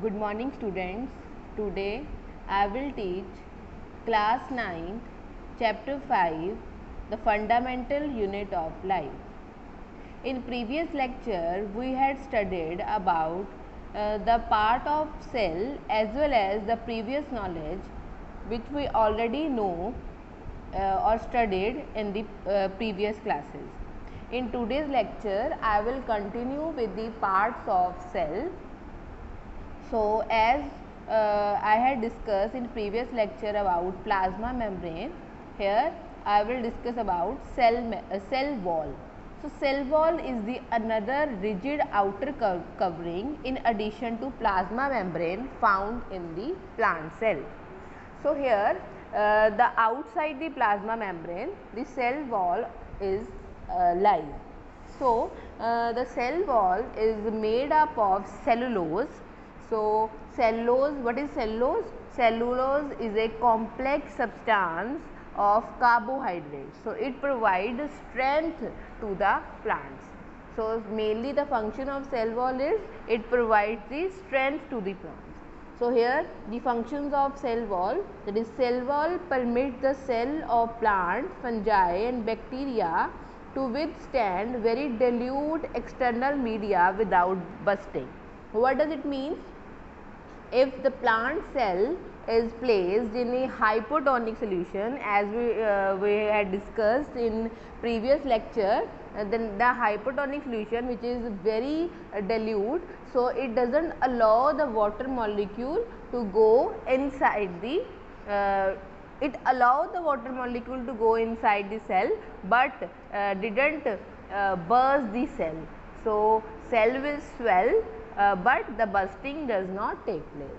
Good morning students. Today I will teach class 9 chapter 5 the fundamental unit of life. In previous lecture we had studied about the part of cell as well as the previous knowledge which we already know or studied in the previous classes. In today's lecture I will continue with the parts of cell. So, as I had discussed in previous lecture about plasma membrane, here I will discuss about cell wall. So, cell wall is the another rigid outer covering in addition to plasma membrane found in the plant cell. So, here the outside the plasma membrane, the cell wall is lies. So, the cell wall is made up of cellulose. So, cellulose, what is cellulose? Cellulose is a complex substance of carbohydrates. So, it provides strength to the plants. So, mainly the function of cell wall is it provides the strength to the plants. So, here the functions of cell wall, that is cell wall permits the cell of plant, fungi and bacteria to withstand very dilute external media without busting. What does it mean? If the plant cell is placed in a hypotonic solution, as we had discussed in previous lecture, then the hypotonic solution which is very dilute, so it doesn't allow the water molecule to go inside the it allows the water molecule to go inside the cell, but didn't burst the cell. So, cell will swell, but the bursting does not take place.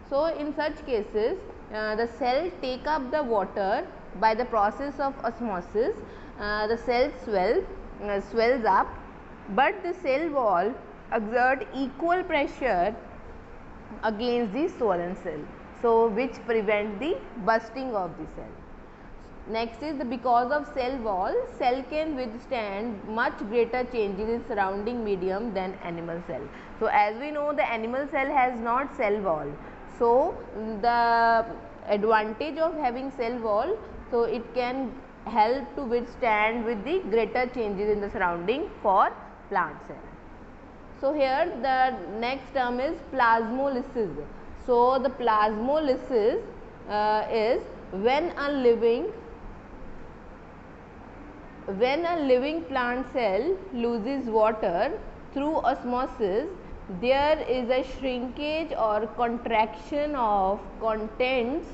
So, in such cases the cell take up the water by the process of osmosis. The cell swells up, but the cell wall exert equal pressure against the swollen cell, so which prevent the bursting of the cell. Next is because of cell wall, cell can withstand much greater changes in surrounding medium than animal cell. So, as we know, the animal cell has not cell wall. So, the advantage of having cell wall, so it can help to withstand with the greater changes in the surrounding for plant cell. So, here the next term is plasmolysis. So, the plasmolysis is when a living plant cell loses water through osmosis, there is a shrinkage or contraction of contents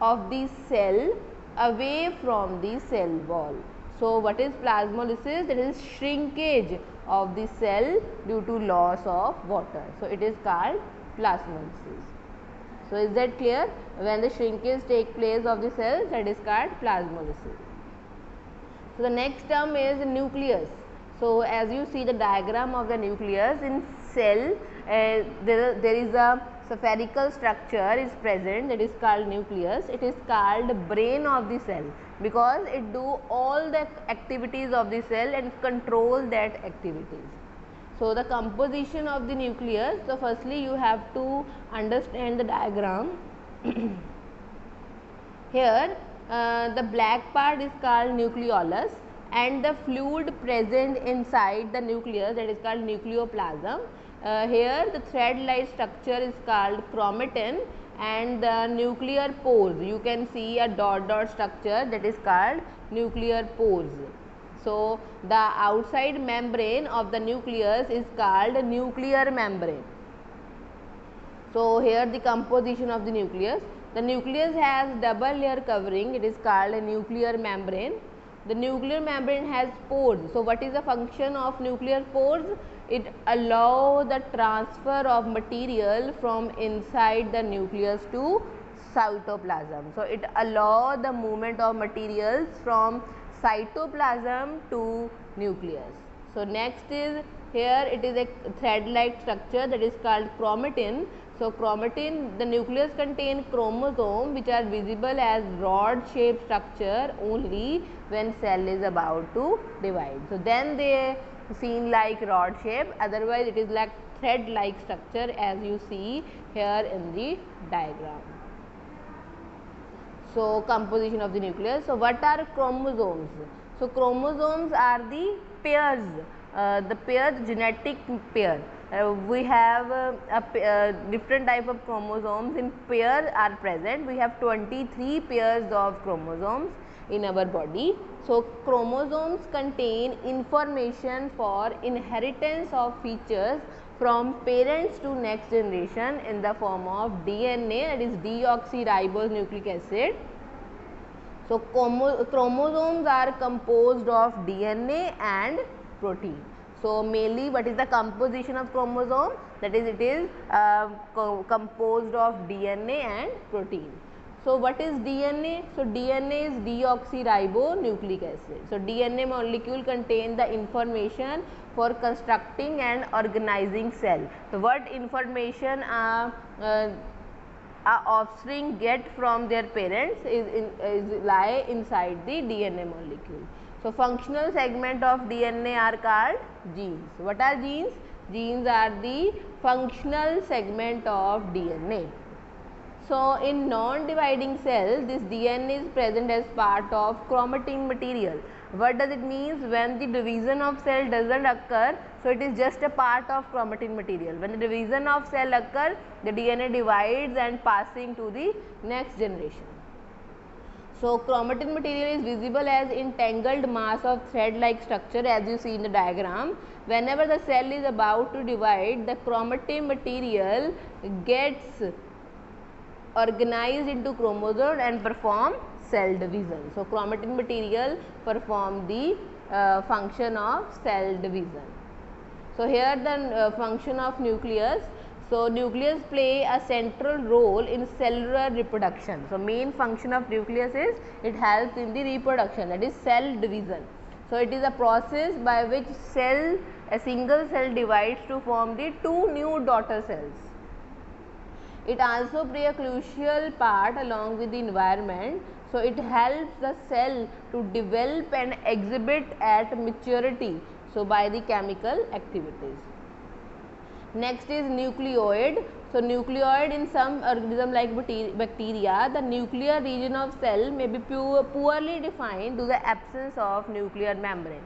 of the cell away from the cell wall. So, what is plasmolysis? That is shrinkage of the cell due to loss of water. So, it is called plasmolysis. So, is that clear? When the shrinkage take place of the cells, that is called plasmolysis. So, the next term is nucleus. So, as you see the diagram of the nucleus, in cell there is a spherical structure is present, that is called nucleus. It is called brain of the cell because it do all the activities of the cell and control that activities. So, the composition of the nucleus, so firstly you have to understand the diagram. Here the black part is called nucleolus and the fluid present inside the nucleus, that is called nucleoplasm. Here the thread like structure is called chromatin and the nuclear pores, you can see a dot structure, that is called nuclear pores. So, the outside membrane of the nucleus is called nuclear membrane. So, here the composition of the nucleus. The nucleus has double layer covering, it is called a nuclear membrane. The nuclear membrane has pores. So, what is the function of nuclear pores? It allows the transfer of material from inside the nucleus to cytoplasm. So, it allows the movement of materials from cytoplasm to nucleus. So, next is here it is a thread like structure, that is called chromatin. So, chromatin, the nucleus contains chromosomes which are visible as rod shaped structure only when cell is about to divide. So, then they seen like rod shape, otherwise it is like thread like structure as you see here in the diagram. So composition of the nucleus. So what are chromosomes? So chromosomes are the pairs, the pairs, genetic pair. We have different type of chromosomes in pair are present. We have 23 pairs of chromosomes in our body. So chromosomes contain information for inheritance of features from parents to next generation in the form of DNA, that is deoxyribose nucleic acid. So chromosomes are composed of DNA and protein. So mainly what is the composition of chromosome? That is, it is composed of DNA and protein. So what is DNA? So DNA is deoxyribonucleic acid. So DNA molecule contain the information for constructing and organizing cell. So what information a offspring get from their parents is lie inside the DNA molecule. So functional segment of DNA are called genes. What are genes? Genes are the functional segment of DNA. So in non-dividing cells, this DNA is present as part of chromatin material. What does it mean? When the division of cell doesn't occur, so it is just a part of chromatin material. When the division of cell occurs, the DNA divides and passing to the next generation. So chromatin material is visible as entangled mass of thread-like structure as you see in the diagram. Whenever the cell is about to divide, the chromatin material gets organized into chromosomes and perform cell division. So chromatin material perform the function of cell division. So here the function of nucleus. So nucleus play a central role in cellular reproduction. So main function of nucleus is it helps in the reproduction, that is cell division. So it is a process by which a single cell divides to form the two new daughter cells. It also play a crucial part along with the environment. So it helps the cell to develop and exhibit at maturity, so by the chemical activities. Next is nucleoid. So nucleoid in some organism like bacteria, the nuclear region of cell may be poorly defined due to the absence of nuclear membrane.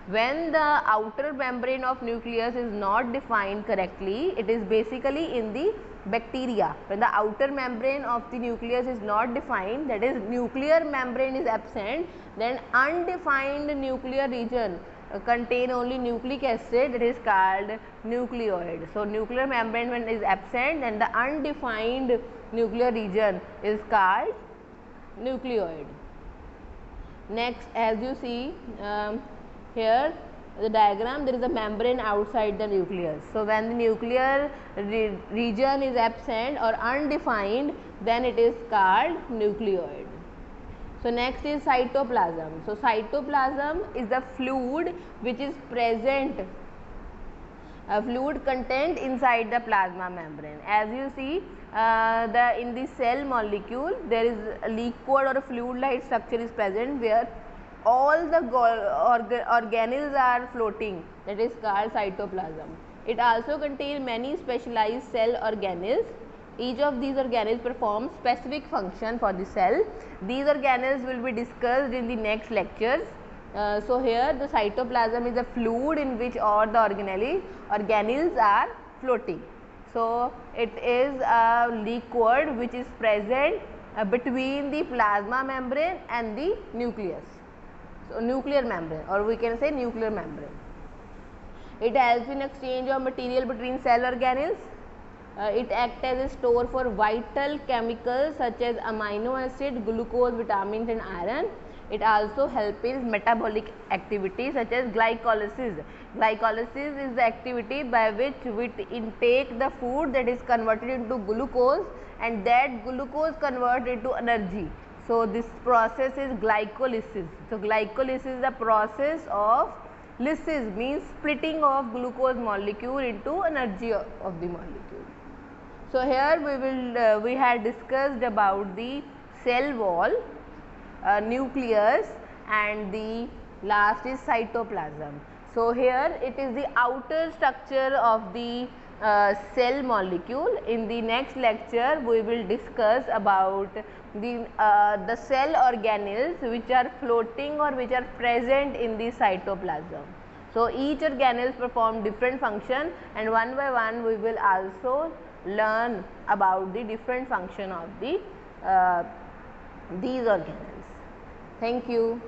When the outer membrane of nucleus is not defined correctly, it is basically in the bacteria. When the outer membrane of the nucleus is not defined, that is nuclear membrane is absent, then undefined nuclear region contain only nucleic acid, that is called nucleoid. So nuclear membrane when is absent, then the undefined nuclear region is called nucleoid. Next, as you see here the diagram, there is a membrane outside the nucleus. So when the nuclear region is absent or undefined, then it is called nucleoid. So next is cytoplasm. So cytoplasm is the fluid which is present, a fluid content inside the plasma membrane. As you see in the cell molecule, there is a liquid or a fluid like structure is present where all the organelles are floating, that is called cytoplasm. It also contains many specialized cell organelles. Each of these organelles performs specific function for the cell. These organelles will be discussed in the next lectures. So here the cytoplasm is a fluid in which all the organelles are floating. So it is a liquid which is present between the plasma membrane and the nucleus. So nuclear membrane, or we can say nuclear membrane. It helps in exchange of material between cell organelles. It acts as a store for vital chemicals such as amino acid, glucose, vitamins and iron. It also helps in metabolic activities such as glycolysis. Glycolysis is the activity by which we intake the food that is converted into glucose, and that glucose converted into energy. So this process is glycolysis. So glycolysis is the process of lysis, means splitting of glucose molecule into energy of the molecule. So here we had discussed about the cell wall, nucleus, and the last is cytoplasm. So here it is the outer structure of the cell molecule. In the next lecture we will discuss about the cell organelles which are floating or which are present in the cytoplasm. So each organelles perform different function, and one by one we will also learn about the different function of the these organelles. Thank you.